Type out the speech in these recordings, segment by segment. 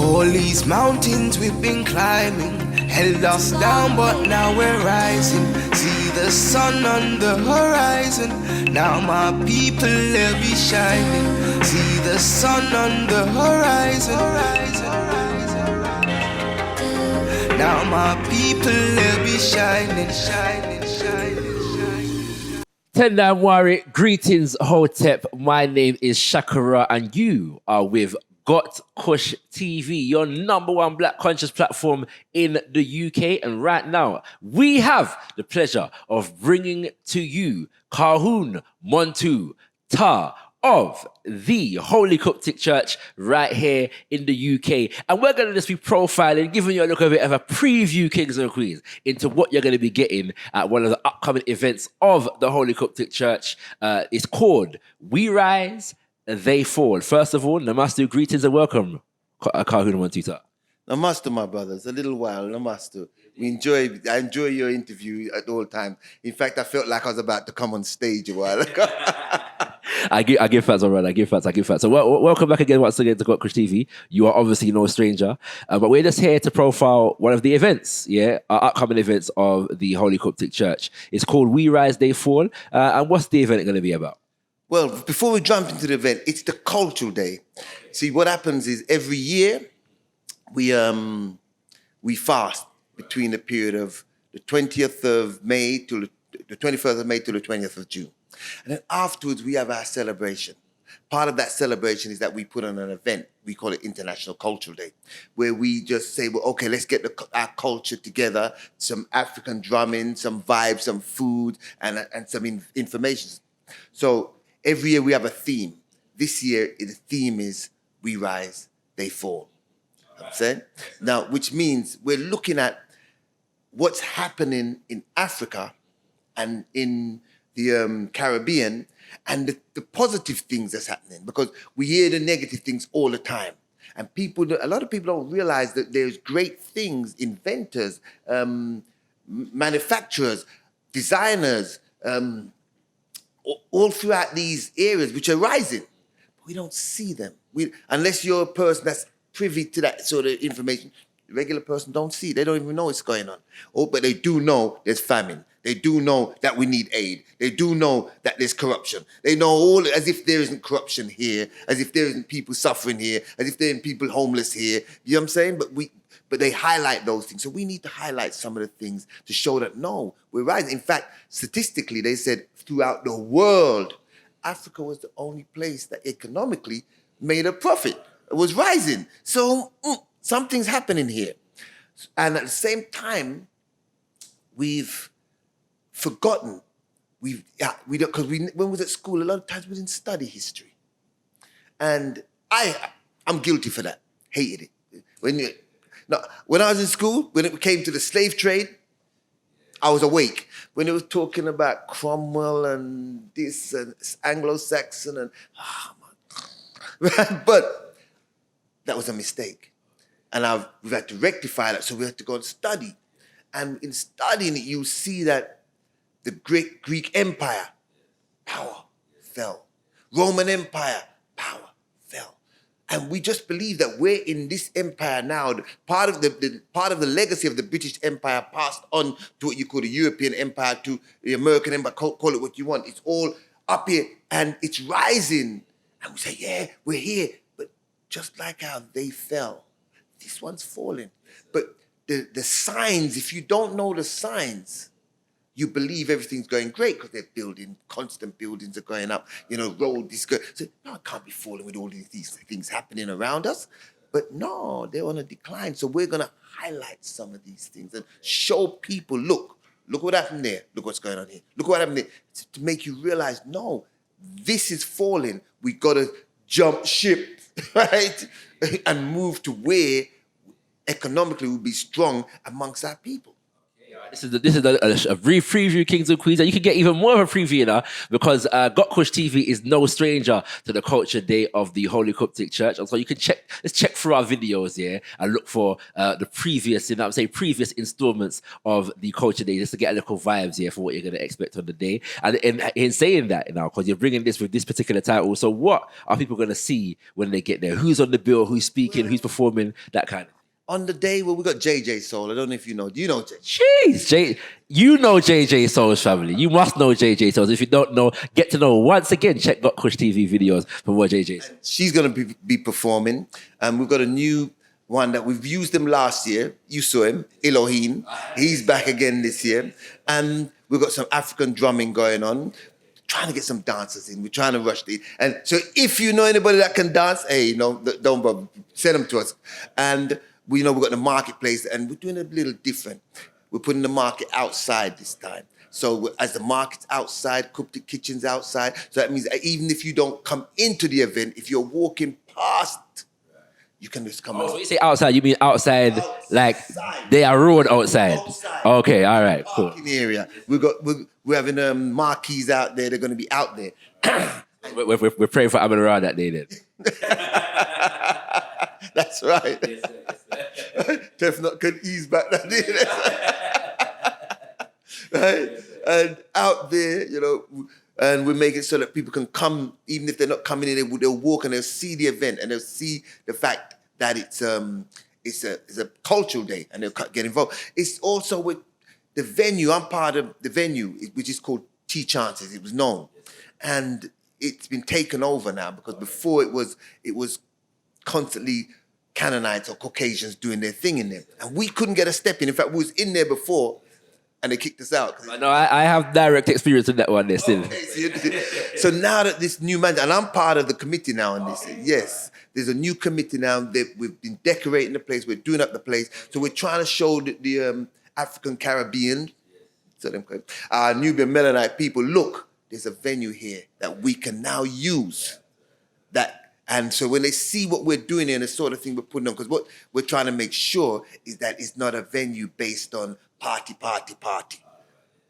All these mountains we've been climbing held us down, but now we're rising. See the sun on the horizon. Now my people, they'll be shining. See the sun on the horizon. Now my people, they'll be shining, shining, shining, shining. Tendai Wari, greetings Hotep. My name is Shakara and you are with Got Kush TV, your number one black conscious platform in the UK. And right now, we have the pleasure of bringing to you Kahun Montu Ta of the Holy Qubtic-Church right here in the UK. And we're going to just be profiling, giving you a look of it of a preview, Kings and Queens, into what you're going to be getting at one of the upcoming events of the Holy Qubtic-Church. It's called We Rise, They Fall. First of all, Namaste, greetings and welcome, Kahun Montu Ta. Namaste, my brothers. A little while, namaste. I enjoy your interview at all times. In fact, I felt like I was about to come on stage a while ago. I give facts, all right. I give facts. So welcome back again, once again, to Got Kush TV. You are obviously no stranger, but we're just here to profile one of the events, our upcoming events of the Holy Qubtic-Church. It's called We Rise, They Fall. And what's the event going to be about? Well, before we jump into the event, it's the cultural day. See, what happens is every year we fast between the period of the 20th of May to the 21st of May to the 20th of June. And then afterwards, we have our celebration. Part of that celebration is that we put on an event. We call it International Cultural Day, where we just say, well, okay, let's get our culture together, some African drumming, some vibes, some food, and some information. So every year we have a theme. This year, the theme is We Rise, They Fall. I'm saying? Now, which means we're looking at what's happening in Africa and in the Caribbean and the positive things that's happening, because we hear the negative things all the time. And a lot of people don't realize that there's great things, inventors, manufacturers, designers, all throughout these areas which are rising. But we don't see them. Unless you're a person that's privy to that sort of information, the regular person don't see. They don't even know what's going on. But they do know there's famine. They do know that we need aid. They do know that there's corruption. They know all as if there isn't corruption here, as if there isn't people suffering here, as if there isn't people homeless here. You know what I'm saying? But they highlight those things. So we need to highlight some of the things to show that, no, we're rising. In fact, statistically, they said throughout the world, Africa was the only place that economically made a profit. It was rising. So something's happening here. And at the same time, we've forgotten. Because when we was at school, a lot of times we didn't study history. And I'm guilty for that. Hated it. When I was in school, when it came to the slave trade, I was awake. When it was talking about Cromwell and this and Anglo-Saxon and but that was a mistake. And we've had to rectify that, so we had to go and study. And in studying it, you see that the great Greek Empire, power fell. Roman Empire, power fell. And we just believe that we're in this empire now. Part of the legacy of the British Empire passed on to what you call the European Empire, to the American Empire, call it what you want. It's all up here and it's rising. And we say, yeah, we're here. But just like how they fell, this one's falling. But the signs, if you don't know the signs, you believe everything's going great because they're building, constant buildings are going up, road is good. So, no, it can't be falling with all these things happening around us. But no, they're on a decline. So we're going to highlight some of these things and show people, look what happened there. Look what's going on here. Look what happened there. To make you realize, no, this is falling. We got to jump ship, right? And move to where economically we'll be strong amongst our people. This is a brief preview, Kings and Queens, and you can get even more of a preview now because Got Kush TV is no stranger to the Culture Day of the Holy Qubtic-Church. And so you can let's check through our videos here and look for the previous installments of the Culture Day just to get a little vibes here for what you're going to expect on the day. And in saying that, because you're bringing this with this particular title, so what are people going to see when they get there? Who's on the bill? Who's speaking? Who's performing? That kind of. On the day, we got JJ Soul. I don't know if you know. Do you know JJ? Jeez, you know JJ Soul's family. You must know JJ Soul's. If you don't know, get to know. Once again, check Got Kush TV videos for more JJ's. She's going to be performing. We've got a new one that we've used him last year. You saw him, Elohim. He's back again this year. And we've got some African drumming going on. Trying to get some dancers in. We're trying to rush the. And so if you know anybody that can dance, hey, don't bother. Send them to us. And we've got the marketplace, and we're doing it a little different. We're putting the market outside this time. So as the market's outside, Qubtic Kitchen's outside. So that means that even if you don't come into the event, if you're walking past, you can just come out. So you say outside, you mean outside. Like they are road outside. Okay, all right, cool. Parking area. We're having marquees out there. They're going to be out there. We're praying for Amun that day then. That's right. Tef not can ease back that day. Right? And out there, and we make it so that people can come, even if they're not coming in, they'll walk and they'll see the event and they'll see the fact that it's a cultural day and they'll get involved. It's also with the venue. I'm part of the venue, which is called T Chances. It was known. And it's been taken over now because before it was constantly Canaanites or Caucasians doing their thing in there. And we couldn't get a step in. In fact, we was in there before and they kicked us out. No, I have direct experience with that one there still. Okay, so now that this new man, and I'm part of the committee now on this, yes, there's a new committee now. We've been decorating the place, we're doing up the place. So we're trying to show the African Caribbean, Nubian-Melanite people, look, there's a venue here that we can now use. And so when they see what we're doing here and the sort of thing we're putting on, because what we're trying to make sure is that it's not a venue based on party.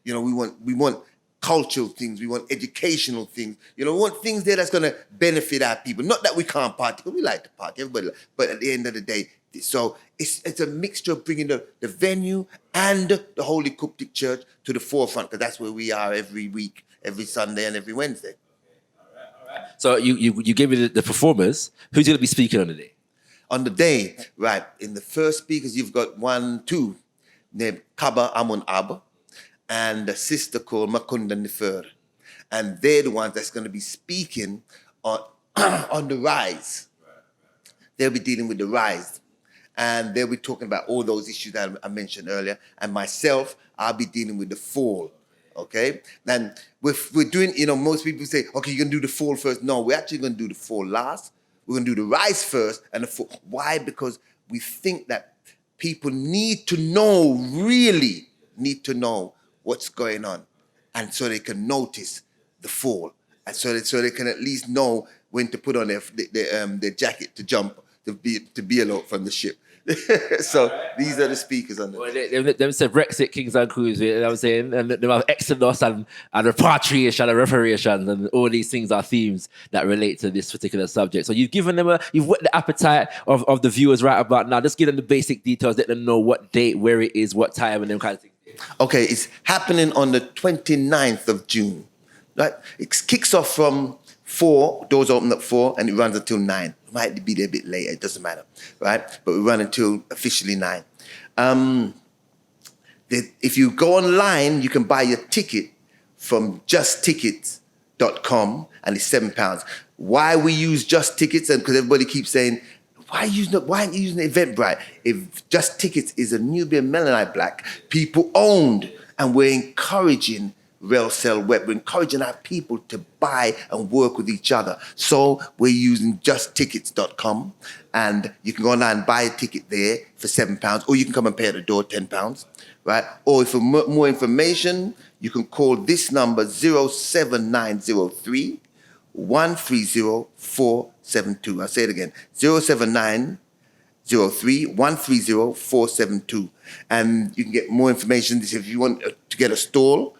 We want cultural things, we want educational things. We want things there that's going to benefit our people. Not that we can't party, because we like to party, everybody. But at the end of the day, so it's a mixture of bringing the venue and the Holy Qubtic Church to the forefront, because that's where we are every week, every Sunday and every Wednesday. So you gave me the performers. Who's going to be speaking on the day? On the day, right, in the first speakers, you've got two named Khaba, Amun, and a sister called Mar-Kun-Da, Nefer. And they're the ones that's going to be speaking on the rise. They'll be dealing with the rise. And they'll be talking about all those issues that I mentioned earlier. And myself, I'll be dealing with the fall. Okay? And we're doing, most people say, okay, you're going to do the fall first. No, we're actually going to do the fall last. We're going to do the rise first and the fall. Why? Because we think that people really need to know what's going on. And so they can notice the fall. And so they can at least know when to put on their jacket to jump, to be alone from the ship. So these are the speakers on the. Well, them said Brexit, Kings and Queens, you know what I'm saying? And they have Exodus and repatriation and reparations, and all these things are themes that relate to this particular subject. So you've given them you've whet the appetite of the viewers right about now. Just give them the basic details, let them know what date, where it is, what time, and them kind of things. Okay, it's happening on the 29th of June. Right? It kicks off from 4, doors open at 4, and it runs until 9. It might be there a bit later, it doesn't matter, right? But we run until officially 9. If you go online, you can buy your ticket from justtickets.com, and it's £7. Why we use Just Tickets? And because everybody keeps saying, why aren't you using Eventbrite? If Just Tickets is a Nubian-Melanite black, people owned, and we're encouraging Rail Cell Web. We're encouraging our people to buy and work with each other. So we're using justtickets.com, and you can go online and buy a ticket there for £7, or you can come and pay at the door, £10, right? Or for more information, you can call this number 07903 130 472. I'll say it again, 07903 03-130-472. And you can get more information. If you want to get a stall,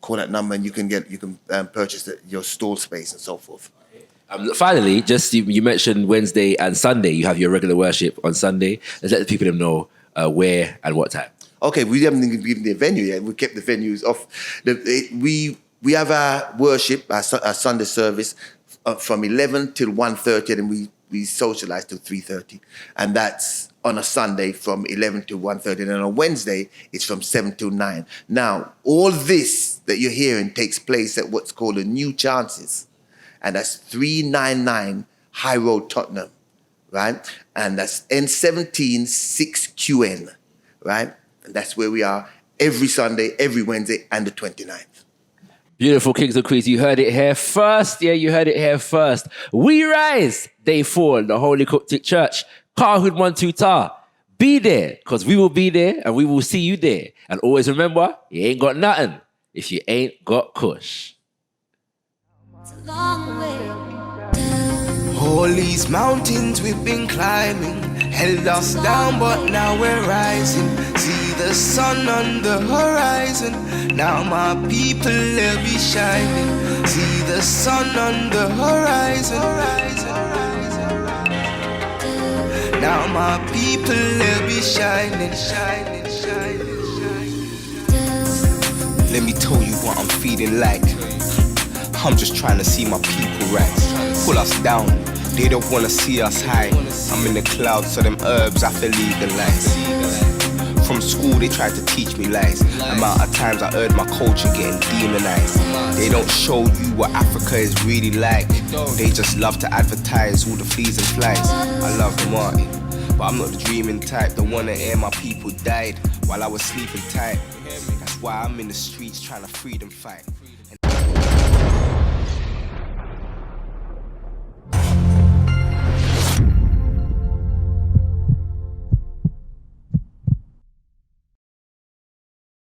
call that number and you can purchase your stall space and so forth. Finally, just you mentioned Wednesday and Sunday. You have your regular worship on Sunday. Let's let the people know where and what time. Okay, we haven't even given the venue yet. We kept the venues off. We have our worship, our Sunday service from 11 till 1:30, and we socialize till 3:30, and that's on a Sunday from 11 to 1:30, and on a Wednesday it's from 7 till 9. Now, all this that you're hearing takes place at what's called a New Chances, and that's 399 High Road, Tottenham, right? And that's N17 6QN, right? And that's where we are every Sunday, every Wednesday, and the 29th. Beautiful Kings and Queens, you heard it here first. Yeah, you heard it here first. We rise, day 4, the Holy Qubtic-Church, Kahun Montu. Be there, because we will be there and we will see you there. And always remember, you ain't got nothing if you ain't got kush. It's a long way. All these mountains we've been climbing held us down, but now we're rising. See the sun on the horizon. Now my people, they'll be shining. See the sun on the horizon. Now my people, they'll be shining, shining, shining, shining. Let me tell you what I'm feeling like. I'm just trying to see my people rise. Pull us down, they don't wanna see us high. I'm in the clouds, so them herbs I feel legalize. From school they tried to teach me lies. Amount of times I heard my culture getting demonized. They don't show you what Africa is really like. They just love to advertise all the fleas and flies. I love Martin, but I'm not the dreaming type. The one that hear my people died while I was sleeping tight. That's why I'm in the streets trying to freedom fight.